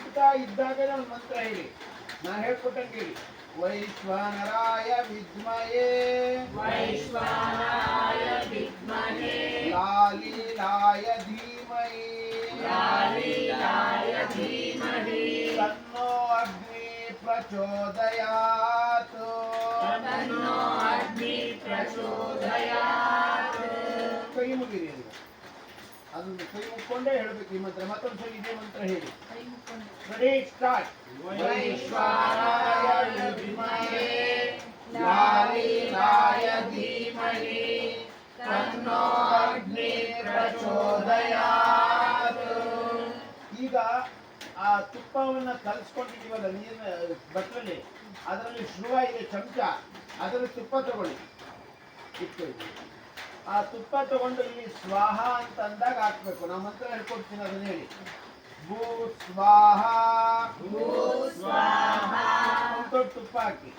ಬದುಕ್ತಾ ಇದ್ದಾಗಲೇ ಒಂದು ಮಂತ್ರ ಹೇಳಿ, ನಾನು ಹೇಳ್ಕೊಟ್ಟಂಗೆ ಹೇಳಿ. ವೈಶ್ವಾನರಾಯ ವಿದ್ಮಯೇ ವೈಶ್ವಾನರಾಯ ವಿದ್ಮಹೇ ಲಾಲೀಲಾಯ ಧೀಮಹಿ ಲಾಲೀಲಾಯ ಧೀಮಹಿ ತನ್ನೋ ಅಗ್ನಿ ಪ್ರಚೋದಯಾತ್. ತನ್ನೋ ಅಗ್ನಿ ಪ್ರಚೋದಯಾತ್. ಕೈ ಮುಗಿರಿ ಅದು, ಅದನ್ನು ಕೈ ಮುಕ್ಕೊಂಡೇ ಹೇಳ್ಬೇಕು ಈ ಮಂತ್ರ. ಮತ್ತೊಂದು ಸಲ ಇದೇ ಮಂತ್ರ ಹೇಳಿ. Ready start. ವೈಶ್ವಾನರಾಯ ವಿದ್ಮಹೇ ಲಾಲೀಲಾಯ ಧೀಮಹಿ ತನ್ನೋ ಅಗ್ನಿ ಪ್ರಚೋದಯಾತ್. ಈಗ ಆ ತುಪ್ಪವನ್ನ ಕಲಸ್ಕೊಂಡಿದ್ದೀವಲ್ಲ ನೀರಿನ ಬಟ್ಲಲ್ಲಿ, ಅದರಲ್ಲಿ ಶುರುವಾಗಿದೆ ಚಮಚ, ಅದರಲ್ಲಿ ತುಪ್ಪ ತಗೊಳ್ಳಿ ಇಟ್ಕೊಳ್ಳಿ. ಆ ತುಪ್ಪ ತಗೊಂಡು ಇಲ್ಲಿ ಸ್ವಾಹ ಅಂತ ಅಂದಾಗ ಹಾಕ್ಬೇಕು. ನಾವು ಮಂತ್ರ ಹೇಳ್ಕೊಡ್ತೀನಿ, ಅದನ್ನ ಹೇಳಿ. ಭೂ ಸ್ವಾಹ. ಭೂ ಸ್ವಾಹ ಒಂದು ದೊಡ್ಡ ತುಪ್ಪ ಹಾಕಿ.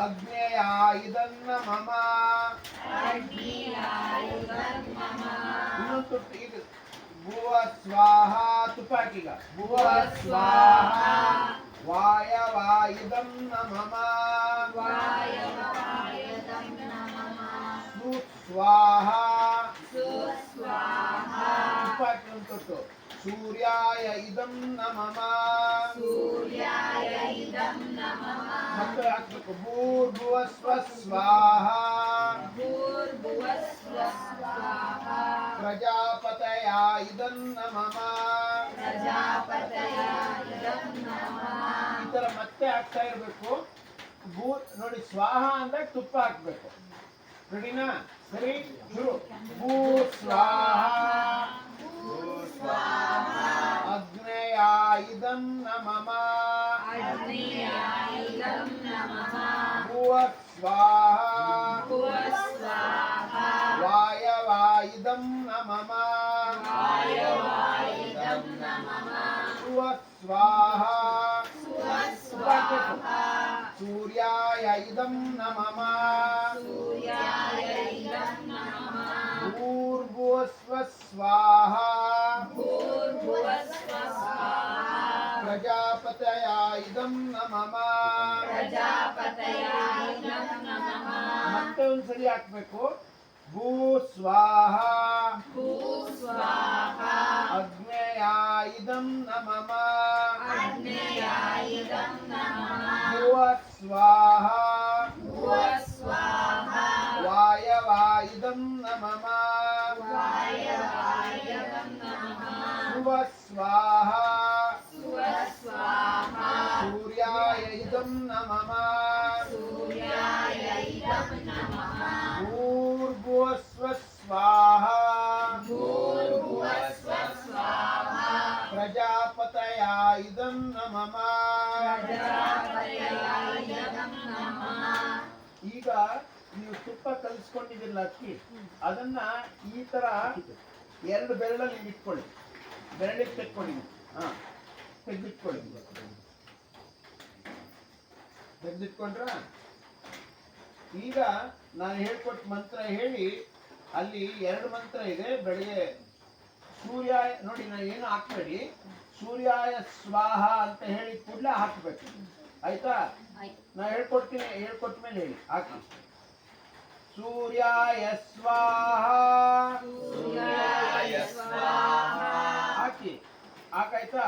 ಅಗ್ನೇಯ ಇದನ್ನ ಮಮ. ಅಗ್ನಿಯಾಯುಧಂ ಮಮ. ಇನ್ನೊಂದು ತುಪ್ಪ. ಈಗ ಭುವ ಸ್ವಾಹ ತುಪ್ಪ ಹಾಕೀಗ. ಭುವ ಸ್ವಾಹ ವಾಯವಾಯುಧಂ ನಮಃ. ವಾಯವಾಯುಧಂ ನಮಃ. ಸುಸ್ವಾಹ ಸುಸ್ವಾಹ ತುಪ್ಪ ಹಾಕಿ ಒಂದು ತೊಟ್ಟು. ಸೂರ್ಯಾಯ ಇದಂ ನಮಃ. ಸೂರ್ಯಾಯ ಇದಂ ನಮಃ. ಮತ್ತೆ ಹಾಕ್ಬೇಕು. ಭೂರ್ಭುವಸ್ವ ಸ್ವಾಹ ಭೂರ್ಭುವಸ್ವಃ ಸ್ವಾಹ. ಪ್ರಜಾಪತಯ ಇದಂ ನಮಃ. ಪ್ರಜಾಪತಯ ಇದಂ ನಮಃ. ಈ ತರ ಮತ್ತೆ ಹಾಕ್ತಾ ಇರ್ಬೇಕು. ಭೂ ನೋಡಿ, ಸ್ವಾಹ ಅಂದಾಗ ತುಪ್ಪ ಹಾಕ್ಬೇಕು. ರೆಡಿನಾ? ಸರಿ, ಶುರು. ಭೂ ಸ್ವಾಹ ಅಗ್ನೇಯ ಇದಂ ನಮಃ. ಅಗ್ನಿಯಾಯುಧಂ ನಮಃ. ಭುವ ಸ್ವಾಹ ಭುವಸ್ವಾಹ ವಾಯವಾಯುಧಂ ನಮಃ. ವಾಯವಾಯುಧಂ ನಮಃ. ಭುವ ಸ್ವಾಹ ಸುಸ್ವಾಹ ಸೂರ್ಯಾಯ ಇದಂ ನಮಃ. ಸೂರ್ಯಾಯ ಇದಂ ನಮಃ. ಭೂರ್ಭುವಸ್ವ ಸ್ವಾಹ ಭೂರ್ಭುವಸ್ವಃ ಸ್ವಾಹ. ಪ್ರಜಾಪತಯ ಇದಂ ನಮಃ. ಪ್ರಜಾಪತಯ ಇದಂ ನಮಃ. ಮತ್ತೆ ಒಂದ್ಸಲಿ ಹಾಕ್ಬೇಕು. ಭೂ ಸ್ವಾಹ ಭೂಸ್ವಾಹ ಅಗ್ನೇಯ ಇದಂ ನಮಃ. ಅಗ್ನೇಯಾಯುಧಂ ನಮಃ. ಭುವ ಸ್ವಾಹ ಭುವಸ್ವಾಹ ವಾಯವಾಯುಧಂ ನಮಃ. ವಾಯವಾಯುಧಂ ನಮಃ. ಭುವ ಸ್ವಾಹ ಸುಸ್ವಾಹ ಸೂರ್ಯಾಯ ಇದಂ ನಮಃ. ಸೂರ್ಯಾಯ ಇದಂ ನಮಃ. ಭೂರ್ಭುವಸ್ವ ಸ್ವಾಹ ಭೂರ್ಭುವಸ್ವಃ ಸ್ವಾಹ. ಪ್ರಜಾಪತಯ ಇದಂ ನಮಃ. ಪ್ರಜಾಪತಯ ಇದಂ ನಮಃ. ಈಗ ನೀವು ತುಪ್ಪ ಕಲಿಸ್ಕೊಂಡಿದ್ದಿಲ್ಲ ಅಕ್ಕಿ, ಅದನ್ನ ಈ ತರ ಎರಡು ಬೆರಳಲ್ಲಿ ಇಟ್ಕೊಳ್ಳಿ. ಬೆರಳಿಗೆ ತೆಕ್ಕೊಳ್ಳಿ. ಹಾ, ತೆಗೆದಿಟ್ಕೊಳ್ಳಿ. ತೆಗೆದಿಟ್ಕೊಂಡ್ರ ಈಗ ನಾನು ಹೇಳ್ಕೊಟ್ಟ ಮಂತ್ರ ಹೇಳಿ. ಅಲ್ಲಿ ಎರಡು ಮಂತ್ರ ಇದೆ. ಬೆಳಗ್ಗೆ ಸೂರ್ಯಾಯ ನೋಡಿ, ನಾನು ಏನು ಹಾಕ್ಬೇಡಿ. ಸೂರ್ಯಾಯ ಸ್ವಾಹ ಅಂತ ಹೇಳಿ ಕೂಡಲೇ ಹಾಕ್ಬೇಕು. ಆಯ್ತಾ? ನಾ ಹೇಳ್ಕೊಡ್ತೀನಿ, ಹೇಳ್ಕೊಟ್ಟ ಮೇಲೆ ಹೇಳಿ. ಹಾಕಿ. ಸೂರ್ಯಾಯ ಸ್ವಾಹ. ಸೂರ್ಯಾಯ ಸ್ವಾಹ. ಹಾಕಿ. ಹಾಕಾಯ್ತಾ?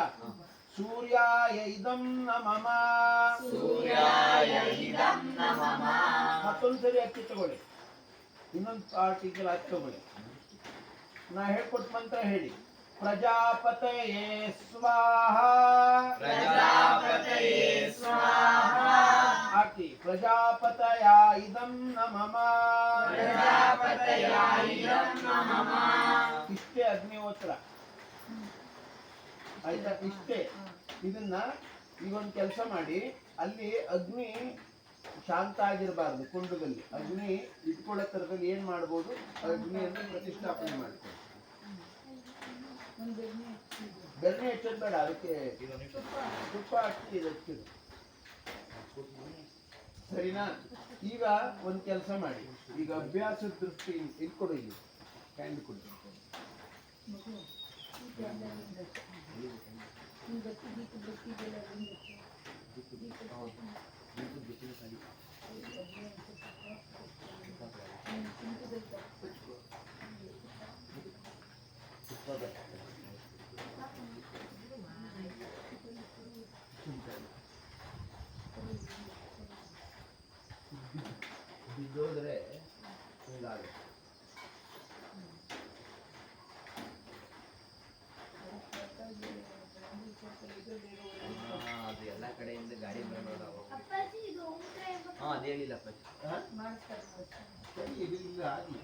ಸೂರ್ಯಾಯ ಇದಂ ನಮಃ. ಸೂರ್ಯಾಯ ಇದಂ ನಮಃ. ಮತ್ತೊಂದ್ಸರಿ ಅಕ್ಕಿ ತಗೊಳ್ಳಿ. ಇನ್ನೊಂದು ಆರ್ಟಿಕಲ್ ಹಾಕಿ ತಗೊಳ್ಳಿ. ನಾ ಹೇಳ್ಕೊಟ್ಟ ಮಂತ್ರ ಹೇಳಿ. ಪ್ರಜಾಪತಯೇ ಸ್ವಾಹ. ಪ್ರಜಾಪತಯೇ ಸ್ವಾಹ. ಹಾಕಿ. ಪ್ರಜಾಪತಯ ಇದಂ ನಮಃ. ಪ್ರಜಾಪತಯ ಇದಂ ನಮಃ. ಇಷ್ಟೇ ಅಗ್ನಿಹೋತ್ರ. ಆಯ್ತಾ? ಇಷ್ಟೇ. ಇದನ್ನ ಈಗೊಂದು ಕೆಲಸ ಮಾಡಿ. ಅಲ್ಲಿ ಅಗ್ನಿ ಶಾಂತ ಆಗಿರಬಾರ್ದು. ಕುಂಡದಲ್ಲಿ ಅಗ್ನಿ ಇಟ್ಕೊಳ್ಳೋ ತರದಲ್ಲಿ ಏನ್ ಮಾಡ್ಬೋದು, ಅಗ್ನಿಯನ್ನು ಪ್ರತಿಷ್ಠಾಪನೆ ಮಾಡ್ಕೊಳ್ಳಿ. ಬೆಣ್ಣೆ ಹೆಚ್ಚೋದು ಬೇಡ, ಅದಕ್ಕೆ ತುಪ್ಪ ಹಾಕಿ ಇದಕ್ಕೆ. ಸರಿನಾ? ಈಗ ಒಂದು ಕೆಲಸ ಮಾಡಿ. ಈಗ ಅಭ್ಯಾಸದ ದೃಷ್ಟಿ ಇಟ್ಕೊಡು. ಇಲ್ಲಿ ಕ್ಯಾಂಡಿ ಕೊಡಿ. ಬಿದ್ದೋದ್ರೆ ಹಿಂಗಾಗುತ್ತೆ. ಅದು ಎಲ್ಲ ಕಡೆಯಿಂದ ಗಾಡಿ ಬರೋದು ಅದು ಹೇಳಿಲ್ಲ ಅಪ್ಪಾಜಿ. ಸರಿ, ಇದು ಇಲ್ಲ ಆಗಲಿ.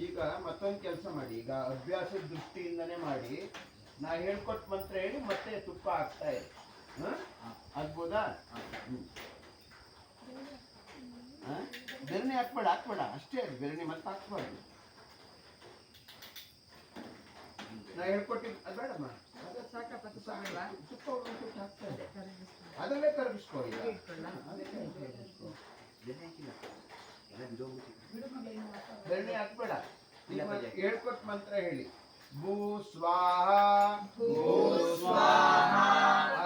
ಈಗ ಮತ್ತೊಂದು ಕೆಲಸ ಮಾಡಿ. ಈಗ ಅಭ್ಯಾಸದ ದೃಷ್ಟಿಯಿಂದನೇ ಮಾಡಿ. ನಾ ಹೇಳ್ಕೊಟ್ ಮಂತ್ರ ಹೇಳಿ ಮತ್ತೆ ತುಪ್ಪ ಹಾಕ್ತಾ ಇರಿ. ಆಗ್ಬೋದಾ? ಬೆರಣಿ ಹಾಕ್ಬೇಡ ಅಷ್ಟೇ. ಬೆರಣಿ ಮತ್ತೆ ಹಾಕ್ಬಾರ್ದು. ನಾ ಹೇಳ್ಕೊಟ್ಟಿದ್ದು ಅದು ಬೇಡಮ್ಮ. ತುಪ್ಪ ಹಾಕ್ತಾ ಇದೆ, ಅದಲ್ಲೇ ಕರಗಿಸ್ಕೋ. ಈಗ ಬೆರಣಿ ಹಾಕ್ಬೇಡ. ಹೇಳ್ಕೊಟ್ ಮಂತ್ರ ಹೇಳಿ. ಭೂ ಸ್ವಾಹ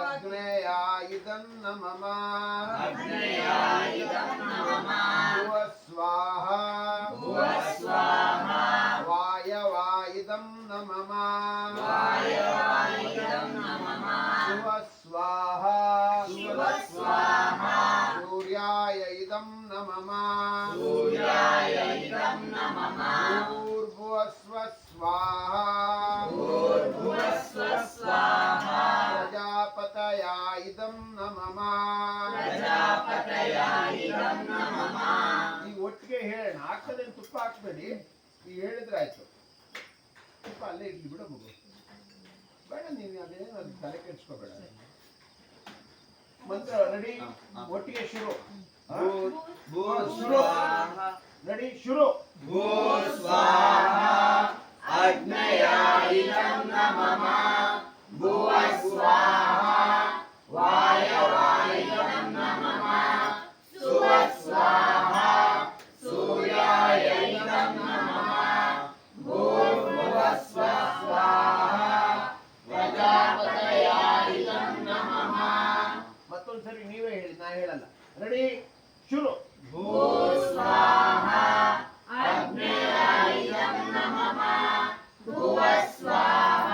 ಅಗ್ನೇಯ ಇದಂ ನಮಃ ಭುವ ಸ್ವಾಹ ವಾಯವ ಇದಂ ನಮಃ ಶಿವ ಸ್ವಾಹ ಸೂರ್ಯಾಯ ಇದಂ ನಮಃ ಭೂರ್ಭುವಸ್ವ ಸ್ವಾಹ ಪ್ರಜಾಪತಯ ಇದಂ ನಮಃ. ಈ ಒಟ್ಟಿಗೆ ಹೇಳೋಣ. ಹಾಕದೇನು ತುಪ್ಪ ಹಾಕ್ಬೇಡಿ. ಈ ಹೇಳಿದ್ರೆ ಆಯ್ತು. ತುಪ್ಪ ಅಲ್ಲೇ ಇರ್ಲಿ ಬಿಡು ಮಗು. ಬೇಡ, ನೀನು ಅದೇನು ಅದು ತಲೆ ಕೆಡಿಸ್ಕೋಬೇಡ. ಮಂತ್ರ ರೆಡಿ? ಒಟ್ಟಿಗೆ ಶುರು. ರೆಡಿ ಶುರು. ಭೂ ಸ್ವಾಹ ಅಗ್ನೇಯಾಯಿದಂ ನಮಃ ಭುವ ಸ್ವಾಹ ವಾಯವಾಯಿದಂ ನಮಃ ಸುವ ಸ್ವಾಹ ಸೂರ್ಯಾಯಿದಂ ನಮಃ ಭೂರ್ಭುವಸ್ವ ಸ್ವಾಹ ಪ್ರಜಾಪತಯಾಯಿದಂ ನಮಃ. ಮತ್ತೊಂದ್ಸರಿ ನೀವೇ ಹೇಳಿ, ನಾ ಹೇಳಲ್ಲ. ರೆಡಿ ಶುರು. ಭೂ ಸ್ವಾಹ ಅಗ್ನೇಯಾಯಿದಂ ನಮಃ ಭುವ ಸ್ವಾಹ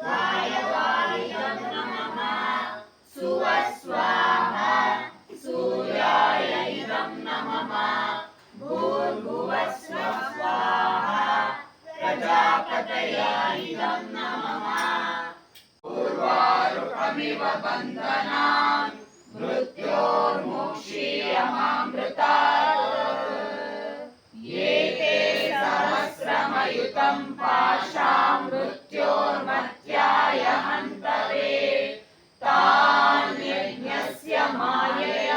ವಾಯವಾಯಿದಂ ನಮಃ ಸುವ ಸ್ವಾಹ ಸೂರ್ಯಾಯಿದಂ ನಮಃ ಭೂರ್ಭುವಸ್ವ ಸ್ವಾಹ ಪ್ರಜಾಪತಯಾಯಿದಂ ನಮಃ. ಪೂರ್ವಾರುಕಮಿವ ಬಂಧನಾನ್ ಮೃತ್ಯೋರ್ಮುಕ್ಷೀಯಮಾಮೃತಾತ್ ಏತೆ ಸಹಸ್ರಮಯುತಂ ಪಾಶಾಂ ಮೃತ್ಯೋರ್ಮರ್ತ್ಯಾಯ ಹಂತವೇ ತಾನ್ ಯಜ್ಞಸ್ಯ ಮಾಯೆಯ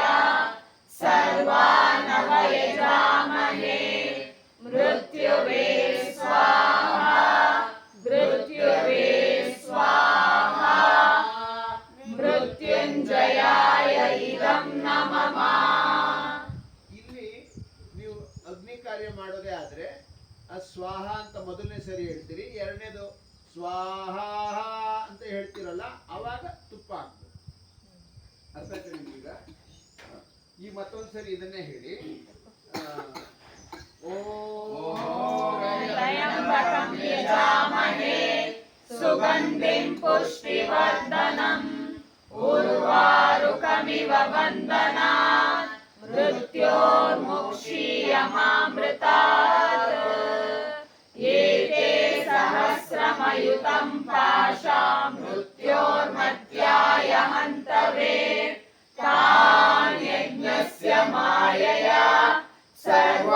ಸರ್ವಾನವಯಜಾಮಹೇ ಮೃತ್ಯುವೇ ಸ್ವಾಹ ಮೃತ್ಯುವೇ ಸ್ವಾಹ ಮೃತ್ಯುಂಜಯಾಯ ಇದಂ ನಮಃ. ಇಲ್ಲಿ ನೀವು ಅಗ್ನಿ ಕಾರ್ಯ ಮಾಡೋದೇ ಆದ್ರೆ ಆ ಸ್ವಾಹ ಅಂತ ಮೊದಲನೇ ಸರಿ ಹೇಳ್ತೀರಿ, ಎರಡನೇದು ಸ್ವಾಹ ಅಂತ ಹೇಳ್ತೀರಲ್ಲ, ಅವಾಗ ತುಪ್ಪ ಹಾಕ್ಬೇಕು. ಅರ್ಥ ಆಯ್ತಾ ನಿಮ್ಗೆ? ಈಗ ಈ ಮತ್ತೊಂದು ಸರಿ ಇದನ್ನೇ ಹೇಳಿ. ತ್ರಯಂಬಕಂ ಯಜಾಮಹೇ ಸುಗಂಧಿಂ ಪುಷ್ಟಿವರ್ಧನಂ ಉರ್ವಾರುಕಮಿವ ಬಂಧನಾತ್ ಮೃತ್ಯೋರ್ಮುಕ್ಷೀಯಮಾಮೃತಾತ್ ಏತೆ ಸಹಸ್ರಮಯುತಂ ಪಾಶಾಂ ಮೃತ್ಯೋರ್ಮರ್ತ್ಯಾಯ ಹಂತವೇ ತಾನ್ ಯಜ್ಞಸ್ಯ ಮಾಯೆಯ ಸರ್ವ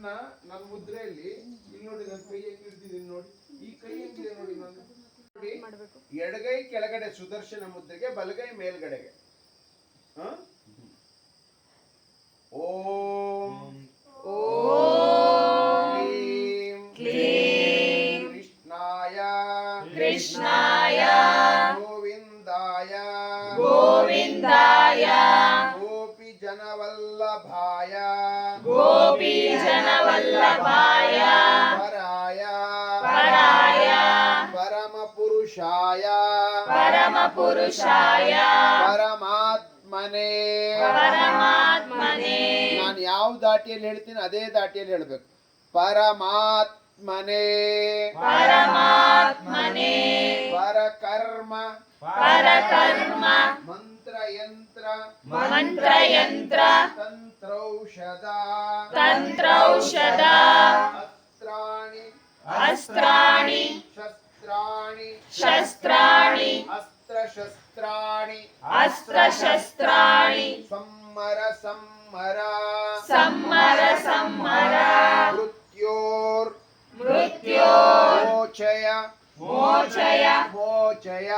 ನನ್ನ ಮುದ್ರೆಯಲ್ಲಿ ಇಲ್ಲಿ ನೋಡಿ ನನ್ನ ಕೈ ಹೆಂಗ್ ಹಿಡ್ದಿದ್ದೀನಿ ನೋಡಿ, ಈ ಕೈ ಹೆಂಗಿದೆ ನೋಡಿ ನಾನು ನೋಡಿ. ಎಡಗೈ ಕೆಳಗಡೆ ಸುದರ್ಶನ ಮುದ್ರೆಗೆ, ಬಲಗೈ ಮೇಲ್ಗಡೆಗೆ. ಓಂ ಕ್ಲೀಂ ಕೃಷ್ಣಾಯ ಗೋವಿಂದಾಯ ಗೋಪಿ ಜನವಲ್ಲಭಾಯ ಪರಾಯ ಪರಮ ಪುರುಷಾಯ ಪರಮಾತ್ಮನೇ. ನಾನು ಯಾವ ದಾಟಿಯಲ್ಲಿ ಹೇಳ್ತೀನಿ ಅದೇ ದಾಟಿಯಲ್ಲಿ ಹೇಳ್ಬೇಕು. ಪರಮಾತ್ಮನೇ ಪರಕರ್ಮ ಮಂತ್ರಯಂತ್ರ ತಂತ್ರೌಷಧ ಅಸ್ತ್ರಾಣಿ ಶಸ್ತ್ರಾಣಿ ಅಸ್ತ್ರಶಸ್ತ್ರಾಣಿ ಸಂಮರ ಮೃತ್ಯೋರ್ ಮೋಚಯ